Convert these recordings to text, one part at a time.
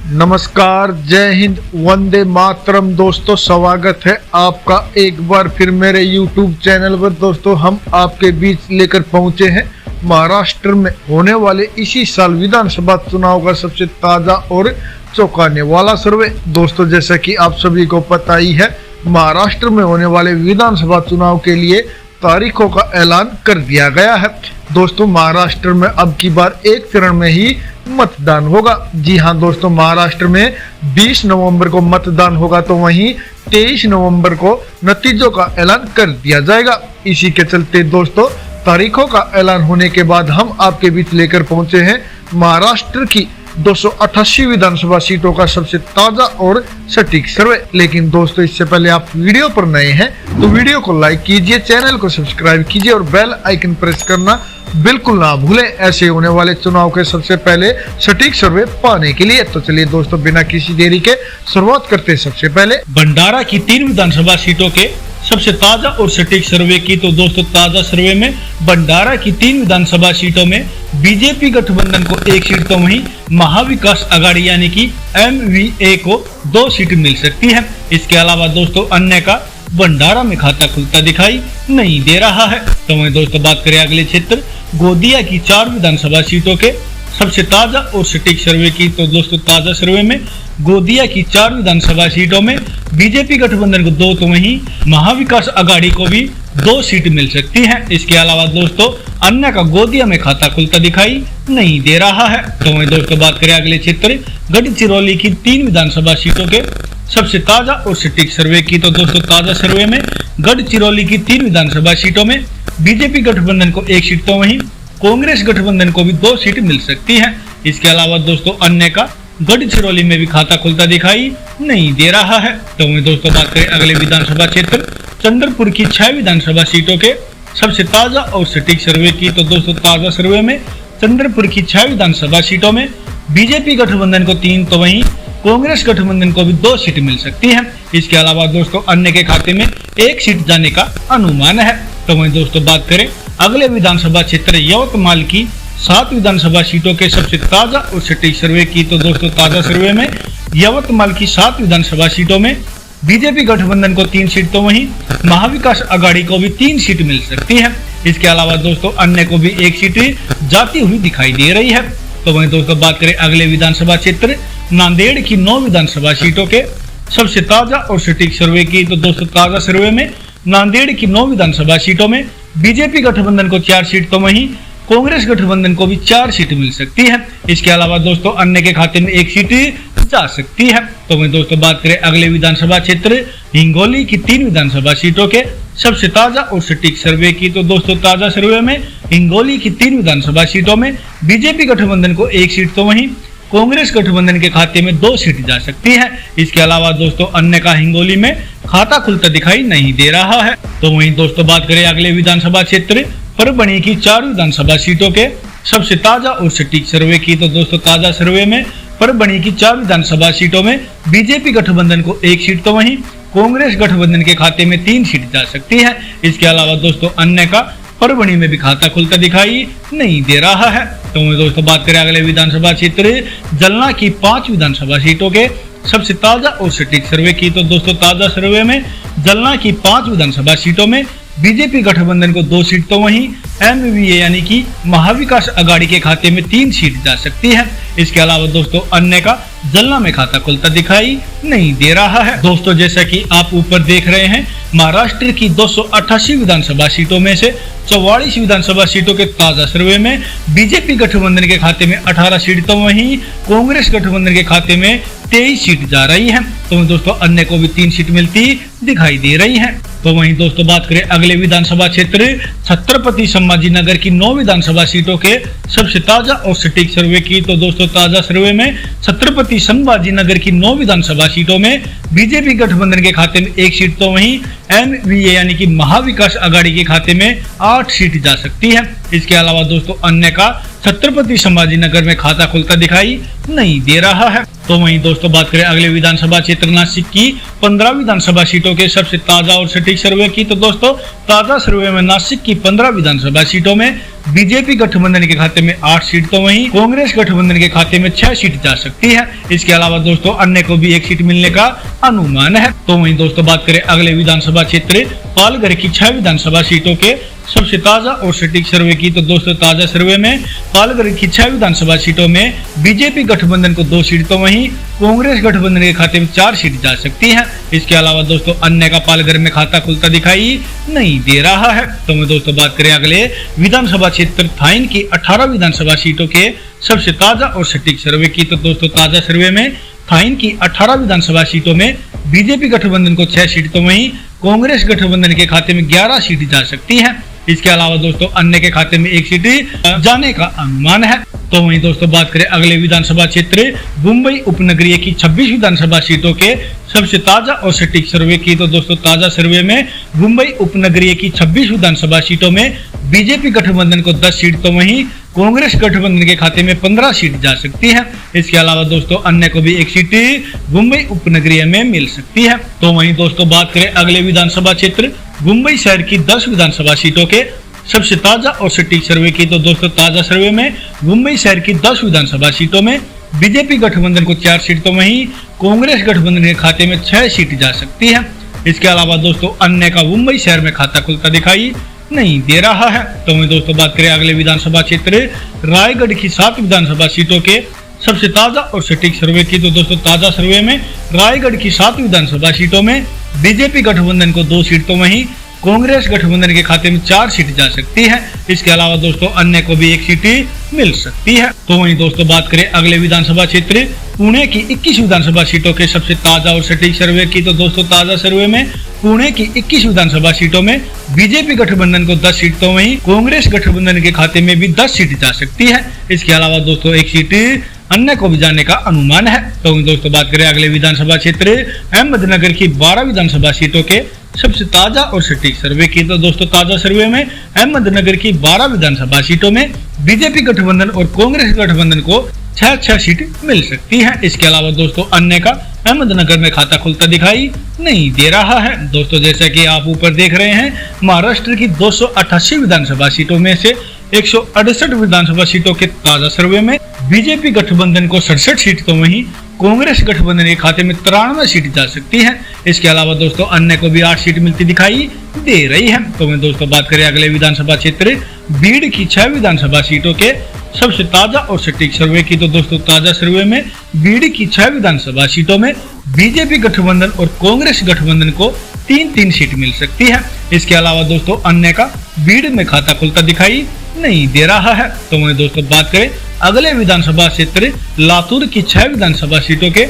नमस्कार, जय हिंद, वंदे मातरम। दोस्तों, स्वागत है आपका एक बार फिर मेरे YouTube चैनल पर। दोस्तों, हम आपके बीच लेकर पहुंचे हैं महाराष्ट्र में होने वाले इसी साल विधानसभा चुनाव का सबसे ताजा और चौंकाने वाला सर्वे। दोस्तों, जैसा कि आप सभी को पता ही है, महाराष्ट्र में होने वाले विधानसभा चुनाव के लिए तारीखों का ऐलान कर दिया गया है। दोस्तों, महाराष्ट्र में अब की बार एक चरण में ही मतदान होगा। जी हां दोस्तों, महाराष्ट्र में 20 नवंबर को मतदान होगा, तो वहीं 23 नवंबर को नतीजों का ऐलान कर दिया जाएगा। इसी के चलते दोस्तों, तारीखों का ऐलान होने के बाद हम आपके बीच लेकर पहुंचे हैं महाराष्ट्र की 288 विधानसभा सीटों का सबसे ताजा और सटीक सर्वे। लेकिन दोस्तों, इससे पहले आप वीडियो पर नए हैं तो वीडियो को लाइक कीजिए, चैनल को सब्सक्राइब कीजिए और बेल आइकन प्रेस करना बिल्कुल ना भूलें ऐसे होने वाले चुनाव के सबसे पहले सटीक सर्वे पाने के लिए। तो चलिए दोस्तों, बिना किसी देरी के शुरुआत करते हैं। सबसे पहले भंडारा की 3 विधानसभा सीटों के सबसे ताजा और सटीक सर्वे की। तो दोस्तों, ताजा सर्वे में भंडारा की 3 विधानसभा सीटों में बीजेपी गठबंधन को 1 सीट, तो वहीं महाविकास आघाड़ी यानी कि MVA को 2 सीट मिल सकती है। इसके अलावा दोस्तों, अन्य का भंडारा में खाता खुलता दिखाई नहीं दे रहा है। तो वहीं दोस्तों, बात करें अगले क्षेत्र गोदिया की 4 विधानसभा सीटों के सबसे ताजा और सटीक सर्वे की। तो दोस्तों, ताजा सर्वे में गोदिया की 4 विधानसभा सीटों में बीजेपी गठबंधन को 2, तो वहीं महाविकास आघाड़ी को भी 2 सीट मिल सकती है। इसके अलावा दोस्तों, अन्य का गोदिया में खाता खुलता दिखाई नहीं दे रहा है। तो वहीं दोस्तों, बात करें अगले क्षेत्र गढ़चिरौली की 3 विधानसभा सीटों के सबसे ताजा और सटीक सर्वे की। तो दोस्तों, ताजा सर्वे में गढ़चिरौली की 3 विधानसभा सीटों में बीजेपी गठबंधन को 1 सीट, तो वहीं कांग्रेस गठबंधन को भी 2 सीट मिल सकती है। इसके अलावा दोस्तों, अन्य का गढ़चिरौली में भी खाता खुलता दिखाई नहीं दे रहा है। तो वहीं दोस्तों, बात करें अगले विधानसभा क्षेत्र चंद्रपुर की 6 विधानसभा सीटों के सबसे ताजा और सटीक सर्वे की। तो दोस्तों, ताजा सर्वे में चंद्रपुर की 6 विधानसभा सीटों में बीजेपी गठबंधन को 3, तो वहीं कांग्रेस गठबंधन को भी 2 सीट मिल सकती है। इसके अलावा दोस्तों, अन्य के खाते में 1 सीट जाने का अनुमान है। तो वहीं दोस्तों, बात करें अगले विधानसभा क्षेत्र यवतमाल की 7 विधानसभा सीटों के सबसे ताजा और सटीक सर्वे की। तो दोस्तों, ताजा सर्वे में यवतमाल की 7 विधानसभा सीटों में बीजेपी गठबंधन को 3 सीट, तो वहीं महाविकास आघाड़ी को भी 3 सीट मिल सकती है। इसके अलावा दोस्तों, अन्य को भी 1 सीट जाती हुई दिखाई दे रही है। तो वहीं दोस्तों, बात करें अगले विधानसभा क्षेत्र नांदेड़ की 9 विधानसभा सीटों के सबसे ताजा और सटीक सर्वे की। तो दोस्तों, ताजा सर्वे में नांदेड़ की 9 विधानसभा सीटों में बीजेपी गठबंधन को 4 सीट, तो वहीं कांग्रेस गठबंधन को भी 4 सीट मिल सकती है। इसके अलावा दोस्तों, अन्य के खाते में 1 सीट जा सकती है। तो वहीं दोस्तों, बात करें अगले विधानसभा क्षेत्र हिंगोली की 3 विधानसभा सीटों के सबसे ताजा और सटीक सर्वे की। तो दोस्तों, ताजा सर्वे में हिंगोली की 3 विधानसभा सीटों में बीजेपी गठबंधन को 1 सीट, तो वहीं कांग्रेस गठबंधन के खाते में 2 सीट जा सकती है। इसके अलावा दोस्तों, अन्य का हिंगोली में खाता खुलता दिखाई नहीं दे रहा है। तो वहीं दोस्तों, बात करें अगले विधानसभा क्षेत्र परभणी की 4 विधानसभा सीटों के सबसे ताजा और सटीक सर्वे की। तो दोस्तों, ताजा सर्वे में परभणी की 4 विधानसभा सीटों में बीजेपी गठबंधन को 1 सीट, तो वहीं कांग्रेस गठबंधन के खाते में 3 सीट जा सकती है। इसके अलावा दोस्तों, अन्य का परभणी में भी खाता खुलता दिखाई नहीं दे रहा है। तो दोस्तों, बात करें अगले विधानसभा क्षेत्र जलना की 5 विधानसभा सीटों के सबसे ताजा और सटीक सर्वे की। तो दोस्तों, ताजा सर्वे में जलना की 5 विधानसभा सीटों में बीजेपी गठबंधन को 2 सीट, तो वहीं MVA यानी कि महाविकास आघाड़ी के खाते में 3 सीट जा सकती है। इसके अलावा दोस्तों, अन्य का जलना में खाता खुलता दिखाई नहीं दे रहा है। दोस्तों, जैसा कि आप ऊपर देख रहे हैं, महाराष्ट्र की 288 विधानसभा सीटों में से 44 विधानसभा सीटों के ताजा सर्वे में बीजेपी गठबंधन के खाते में 18 सीट, तो वहीं कांग्रेस गठबंधन के खाते में 23 सीट जा रही है। तो दोस्तों, अन्य को भी 3 सीट मिलती दिखाई दे रही है। तो वहीं दोस्तों, बात करें अगले विधानसभा क्षेत्र छत्रपति संभाजीनगर की 9 विधानसभा सीटों के सबसे ताजा और सटीक सर्वे की। तो दोस्तों, ताजा सर्वे में छत्रपति संभाजीनगर की 9 विधानसभा सीटों में बीजेपी गठबंधन के खाते में 1 सीट, तो वहीं MVA यानी कि महाविकास आघाड़ी के खाते में 8 सीट जा सकती है। इसके अलावा दोस्तों, अन्य का छत्रपति संभाजीनगर में खाता खुलता दिखाई नहीं दे रहा है। तो वहीं दोस्तों, बात करें अगले विधानसभा क्षेत्र नासिक की 15 विधानसभा सीटों के सबसे ताजा और सटीक सर्वे की तो दोस्तों ताजा सर्वे में नासिक की 15 विधानसभा सीटों में बीजेपी गठबंधन के खाते में 8 सीट तो वहीं कांग्रेस गठबंधन के खाते में 6 सीट जा सकती है। इसके अलावा दोस्तों अन्य को भी 1 सीट मिलने का अनुमान है। तो वहीं दोस्तों बात करें अगले विधानसभा क्षेत्र पालघर की 6 विधानसभा सीटों के सबसे ताजा और सटीक सर्वे की तो दोस्तों ताजा सर्वे में पालघर की 6 विधानसभा सीटों में बीजेपी गठबंधन को 2 सीट तो वहीं कांग्रेस गठबंधन के खाते में 4 सीट जा सकती है। इसके अलावा दोस्तों अन्य का पालघर में खाता खुलता दिखाई नहीं दे रहा है। तो मैं दोस्तों बात करें अगले विधानसभा क्षेत्र थाइन की 18 विधानसभा सीटों के सबसे ताजा और सटीक सर्वे की तो दोस्तों ताजा सर्वे में थाइन की 18 विधानसभा सीटों में बीजेपी गठबंधन को 6 सीट तो वहीं कांग्रेस गठबंधन के खाते में 11 सीट जा सकती है। इसके अलावा दोस्तों अन्य के खाते में 1 सीट जाने का अनुमान है। तो वहीं दोस्तों बात करें अगले विधानसभा क्षेत्र मुंबई उपनगरीय की 26 विधानसभा सीटों के सबसे ताजा और सटीक सर्वे की तो दोस्तों ताजा सर्वे में मुंबई उपनगरीय की 26 विधानसभा सीटों में बीजेपी गठबंधन को 10 सीट तो वहीं कांग्रेस गठबंधन के खाते में 15 सीट जा सकती है। इसके अलावा दोस्तों अन्य को भी 1 सीट मुंबई उपनगरीय में मिल सकती है। तो वहीं दोस्तों बात करें अगले विधानसभा क्षेत्र मुंबई शहर की 10 विधानसभा सीटों के सबसे ताजा और सटीक सर्वे की तो दोस्तों ताजा सर्वे में मुंबई शहर की 10 विधानसभा सीटों में बीजेपी गठबंधन को 4 सीट तो वहीं कांग्रेस गठबंधन के खाते में 6 सीट जा सकती है। इसके अलावा दोस्तों अन्य का मुंबई शहर में खाता खुलता दिखाई नहीं दे रहा है। तो मैं दोस्तों बात करें अगले विधानसभा क्षेत्र रायगढ़ की 7 विधानसभा सीटों के सबसे ताजा और सटीक सर्वे की तो दोस्तों ताजा सर्वे में रायगढ़ की 7 विधानसभा सीटों में बीजेपी गठबंधन को 2 सीट तो वहीं कांग्रेस गठबंधन के खाते में 4 सीट जा सकती है। इसके अलावा दोस्तों अन्य को भी 1 सीट मिल सकती है। तो वहीं दोस्तों बात करें अगले विधानसभा क्षेत्र पुणे की 21 विधानसभा सीटों के सबसे ताजा और सटीक सर्वे की तो दोस्तों ताजा सर्वे में पुणे की 21 विधानसभा सीटों में बीजेपी गठबंधन को 10 सीट तो वहीं कांग्रेस गठबंधन के खाते में भी 10 सीट जा सकती है। इसके अलावा दोस्तों 1 सीट अन्य को भी जाने का अनुमान है। तो दोस्तों बात करें अगले विधानसभा क्षेत्र अहमदनगर की 12 विधानसभा सीटों के सबसे ताजा और सटीक सर्वे की तो दोस्तों ताजा सर्वे में अहमदनगर की 12 विधानसभा सीटों में बीजेपी गठबंधन और कांग्रेस गठबंधन को 6 सीट मिल सकती है। इसके अलावा दोस्तों अन्य का अहमदनगर में खाता खुलता दिखाई नहीं दे रहा है। दोस्तों जैसा कि आप ऊपर देख रहे हैं महाराष्ट्र की 288 विधानसभा सीटों में से 168 विधानसभा सीटों के ताजा सर्वे में बीजेपी गठबंधन को 67 सीट तो वहीं कांग्रेस गठबंधन के खाते में 93 सीट जा सकती है। इसके अलावा दोस्तों अन्य को भी 8 सीट मिलती दिखाई दे रही है। तो मैं दोस्तों बात करें अगले विधानसभा क्षेत्र बीड़ की 6 विधानसभा सीटों के सबसे ताजा और सटीक सर्वे की तो दोस्तों ताजा सर्वे में बीड़ की 6 विधानसभा सीटों में बीजेपी गठबंधन और कांग्रेस गठबंधन को 3-3 सीट मिल सकती है। इसके अलावा दोस्तों अन्य का बीड़ में खाता खुलता दिखाई नहीं दे रहा है। तो मैं दोस्तों बात करें अगले विधानसभा क्षेत्र लातूर की 6 विधानसभा सीटों के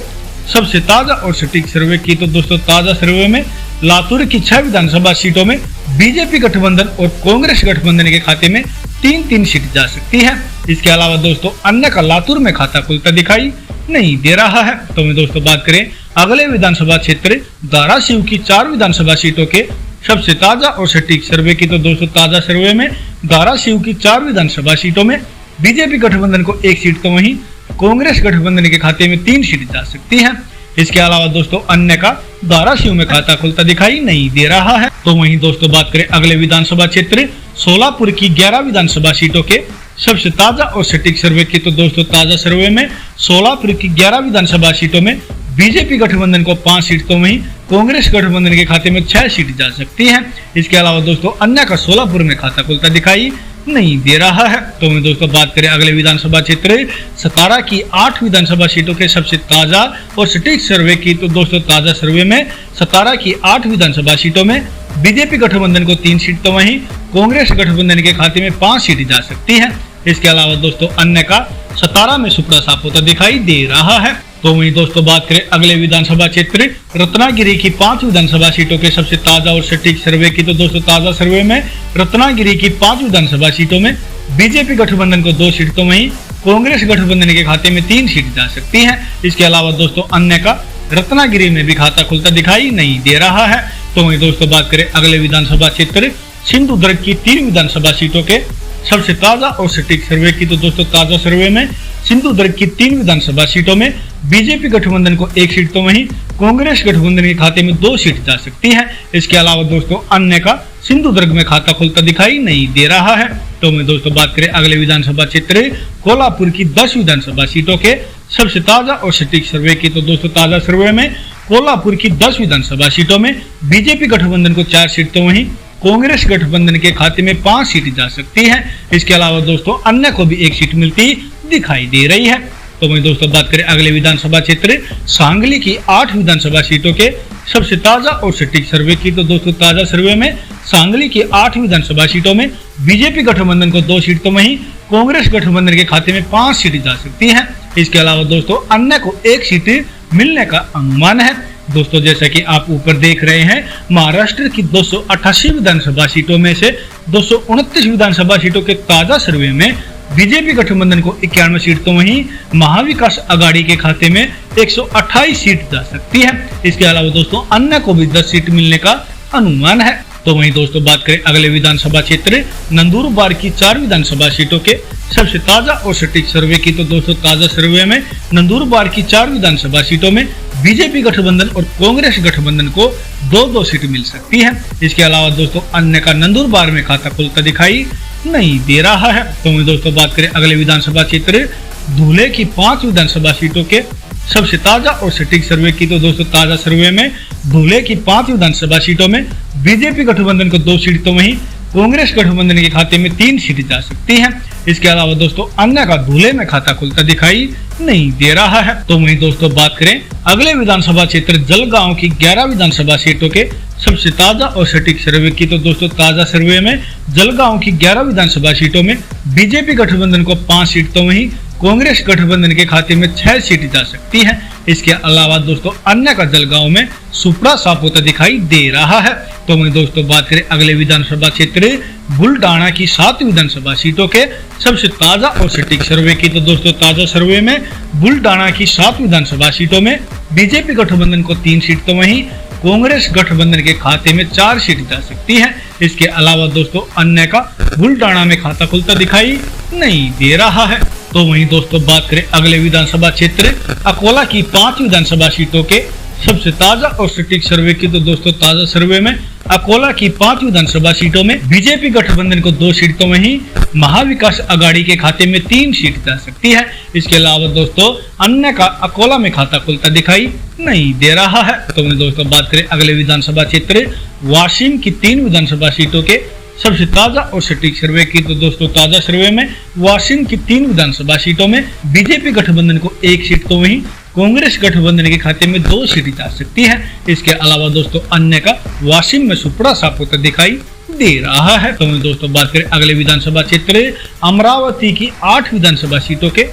सबसे ताजा और सटीक सर्वे की तो दोस्तों ताजा सर्वे में लातूर की 6 विधानसभा सीटों में बीजेपी गठबंधन और कांग्रेस गठबंधन के खाते में 3-3 सीट जा सकती है। इसके अलावा दोस्तों अन्य का लातूर में खाता खुलता दिखाई नहीं दे रहा है। तो मैं दोस्तों बात करें अगले विधानसभा क्षेत्र धाराशिव की 4 विधानसभा सीटों के सबसे ताजा और सटीक सर्वे की तो दोस्तों ताजा सर्वे में धाराशिव की 4 विधानसभा सीटों में बीजेपी गठबंधन को 1 सीट तो वहीं कांग्रेस गठबंधन के खाते में 3 सीट जा सकती है। इसके अलावा दोस्तों अन्य का धाराशिव में खाता खुलता दिखाई नहीं दे रहा है। तो वहीं दोस्तों बात करें अगले विधानसभा क्षेत्र सोलापुर की 11 विधानसभा सीटों के सबसे ताजा और सटीक सर्वे की तो दोस्तों ताजा सर्वे में सोलापुर की 11 विधानसभा सीटों में बीजेपी गठबंधन को 5 सीट तो वहीं कांग्रेस गठबंधन के खाते में 6 सीट जा सकती है। इसके अलावा दोस्तों अन्य का सोलापुर में खाता खुलता दिखाई नहीं दे रहा है। तो मैं दोस्तों बात करें अगले विधानसभा क्षेत्र सतारा की 8 विधानसभा सीटों के सबसे ताजा और सटीक सर्वे की तो दोस्तों ताजा सर्वे में सतारा की 8 विधानसभा सीटों में बीजेपी गठबंधन को 3 सीट तो वहीं कांग्रेस गठबंधन के खाते में 5 सीट जा सकती है। इसके अलावा दोस्तों अन्य का सतारा में सुपड़ा साफ होता दिखाई दे रहा है। तो वहीं दोस्तों बात करें अगले विधानसभा क्षेत्र रत्नागिरी की 5 विधानसभा सीटों के सबसे ताजा और सटीक सर्वे की तो दोस्तों ताजा सर्वे में रत्नागिरी की 5 विधानसभा सीटों में बीजेपी गठबंधन को 2 सीट तो वहीं कांग्रेस गठबंधन के खाते में 3 सीट जा सकती है। इसके अलावा दोस्तों अन्य का रत्नागिरी में भी खाता खुलता दिखाई नहीं दे रहा है। तो वहीं दोस्तों बात करें अगले विधानसभा क्षेत्र सिंधुदुर्ग की 3 विधानसभा सीटों के सबसे ताजा और सटीक सर्वे की तो दोस्तों ताजा सर्वे में सिंधुदुर्ग की 3 विधानसभा सीटों में बीजेपी गठबंधन को 1 सीट तो वहीं कांग्रेस गठबंधन के खाते में 2 सीट जा सकती है। इसके अलावा दोस्तों अन्य का सिंधुदुर्ग में खाता खुलता दिखाई नहीं दे रहा है। तो मैं दोस्तों बात करें अगले विधानसभा क्षेत्र कोल्हापुर की 10 विधानसभा सीटों के सबसे ताजा और सटीक सर्वे की, तो दोस्तों ताजा सर्वे में कोल्हापुर की 10 विधानसभा सीटों में बीजेपी गठबंधन को 4 सीट, तो वहीं कांग्रेस गठबंधन के खाते में 5 सीट जा सकती है। इसके अलावा दोस्तों अन्य को भी 1 सीट मिलती दिखाई दे रही है। तो मैं दोस्तों बात करें अगले विधानसभा क्षेत्र सांगली की 8 विधानसभा सीटों के सबसे ताजा और सटीक सर्वे की, तो दोस्तों ताजा सर्वे में सांगली की 8 विधानसभा सीटों में बीजेपी गठबंधन को 2 सीट, तो वहीं कांग्रेस गठबंधन के खाते में 5 सीट जा सकती है। इसके अलावा दोस्तों अन्य को 1 सीट मिलने का अनुमान है। दोस्तों जैसा कि आप ऊपर देख रहे हैं, महाराष्ट्र की 288 विधानसभा सीटों में से 229 विधानसभा सीटों के ताजा सर्वे में बीजेपी गठबंधन को 91 सीट, तो वहीं महाविकास आघाड़ी के खाते में 128 सीट जा सकती है। इसके अलावा दोस्तों अन्य को भी 10 सीट मिलने का अनुमान है। तो वहीं दोस्तों बात करें अगले विधानसभा क्षेत्र नंदुरबार की 4 विधानसभा सीटों के सबसे ताजा और सटीक सर्वे की, तो दोस्तों ताजा सर्वे में नंदुरबार की 4 विधानसभा सीटों में बीजेपी गठबंधन और कांग्रेस गठबंधन को 2-2 सीट मिल सकती है। इसके अलावा दोस्तों अन्य का नंदुरबार में खाता खुलता दिखाई नहीं दे रहा है। तो मैं दोस्तों बात करें अगले विधानसभा क्षेत्र धुले की 5 विधानसभा सीटों के सबसे ताजा और सटीक सर्वे की, तो दोस्तों ताजा सर्वे में धुले की 5 विधानसभा सीटों में बीजेपी गठबंधन को 2 सीट, तो वहीं कांग्रेस गठबंधन के खाते में 3 सीट जा सकती है। इसके अलावा दोस्तों अन्य का धुले में खाता खुलता दिखाई नहीं दे रहा है। तो वहीं दोस्तों बात करें अगले विधानसभा क्षेत्र जलगांव की 11 विधानसभा सीटों के सबसे ताजा और सटीक सर्वे की, तो दोस्तों ताजा सर्वे में जलगांव की 11 विधानसभा सीटों में बीजेपी गठबंधन को 5 सीट, तो वहीं कांग्रेस गठबंधन के खाते में 6 सीट जा सकती है। इसके अलावा दोस्तों अन्य का जलगांव में सुपड़ा साफ होता दिखाई दे रहा है। तो मैं दोस्तों बात करें अगले विधानसभा क्षेत्र बुल्डाना की 7 विधानसभा सीटों के सबसे ताजा और सटीक सर्वे की, तो दोस्तों ताजा सर्वे में बुल्डाना की 7 विधानसभा सीटों में बीजेपी गठबंधन को 3 सीट, तो वहीं कांग्रेस गठबंधन के खाते में 4 सीट जा सकती है। इसके अलावा दोस्तों अन्य का बुल्डाना में खाता खुलता दिखाई नहीं दे रहा है। तो वहीं दोस्तों बात करें अगले विधानसभा क्षेत्र अकोला की 5 विधानसभा सीटों के सबसे ताजा और सटीक सर्वे की, तो दोस्तों ताजा सर्वे में अकोला की 5 विधानसभा सीटों में बीजेपी गठबंधन को 2 सीट, तो वहीं महाविकास आघाड़ी के खाते में 3 सीट जा सकती है। इसके अलावा दोस्तों अन्य का अकोला में खाता खुलता दिखाई नहीं दे रहा है। तो मैं दोस्तों बात करें अगले विधानसभा क्षेत्र वाशिम की 3 विधानसभा सीटों के सबसे ताजा और सटीक सर्वे की, तो दोस्तों ताजा सर्वे में वाशिम की 3 विधानसभा सीटों में बीजेपी गठबंधन को 1 सीट, तो वहीं कांग्रेस गठबंधन के खाते में 2 सीट जा सकती है। इसके अलावा दोस्तों अन्य का वाशिम में सुपड़ा साफ होता दिखाई दे रहा है। तो मैं दोस्तों बात करें अगले विधानसभा क्षेत्र अमरावती की 8 विधानसभा सीटों के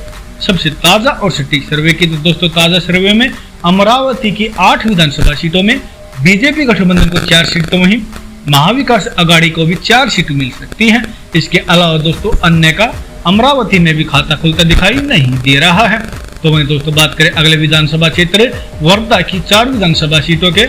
सबसे ताजा और सटीक सर्वे की, तो दोस्तों ताजा सर्वे में अमरावती की 8 विधानसभा सीटों में बीजेपी गठबंधन को 4 सीट, तो वहीं महाविकास आघाड़ी को भी 4 सीट मिल सकती है। इसके अलावा दोस्तों अन्य का अमरावती में भी खाता खुलता दिखाई नहीं दे रहा है। तो वहीं दोस्तों बात करें अगले विधानसभा क्षेत्र वर्धा की 4 विधानसभा सीटों के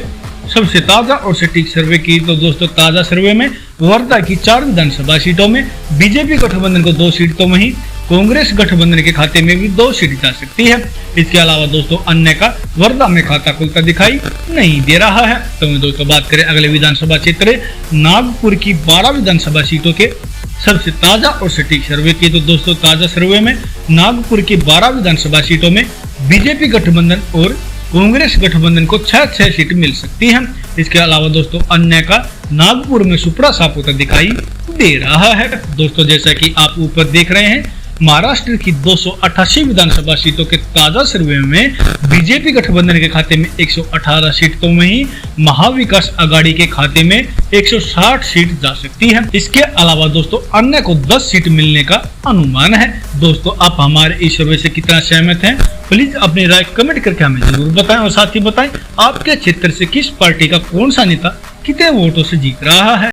सबसे ताजा और सटीक सर्वे की, तो दोस्तों ताजा सर्वे में वर्धा की 4 विधानसभा सीटों में बीजेपी गठबंधन को 2 सीट, तो वहीं कांग्रेस गठबंधन के खाते में भी 2 सीट जा सकती है। इसके अलावा दोस्तों अन्य का वर्धा में खाता खुलता दिखाई नहीं दे रहा है। तो मैं दोस्तों बात करें अगले विधानसभा क्षेत्र नागपुर की 12 विधानसभा सीटों के सबसे ताजा और सटीक सर्वे की, तो दोस्तों ताजा सर्वे में नागपुर की 12 विधानसभा सीटों में बीजेपी गठबंधन और कांग्रेस गठबंधन को 6 सीट मिल सकती है। इसके अलावा दोस्तों अन्य का नागपुर में सुपड़ा साफ होता दिखाई दे रहा है। दोस्तों जैसा कि आप ऊपर देख रहे हैं, महाराष्ट्र की 288 विधानसभा सीटों के ताजा सर्वे में बीजेपी गठबंधन के खाते में 118 सीट, तो वहीं महाविकास आघाड़ी के खाते में 160 सीट जा सकती है। इसके अलावा दोस्तों अन्य को 10 सीट मिलने का अनुमान है। दोस्तों आप हमारे इस सर्वे से कितना सहमत हैं, प्लीज अपनी राय कमेंट करके हमें जरूर बताएं और साथ ही बताएं आपके क्षेत्र से किस पार्टी का कौन सा नेता कितने वोटों से जीत रहा है।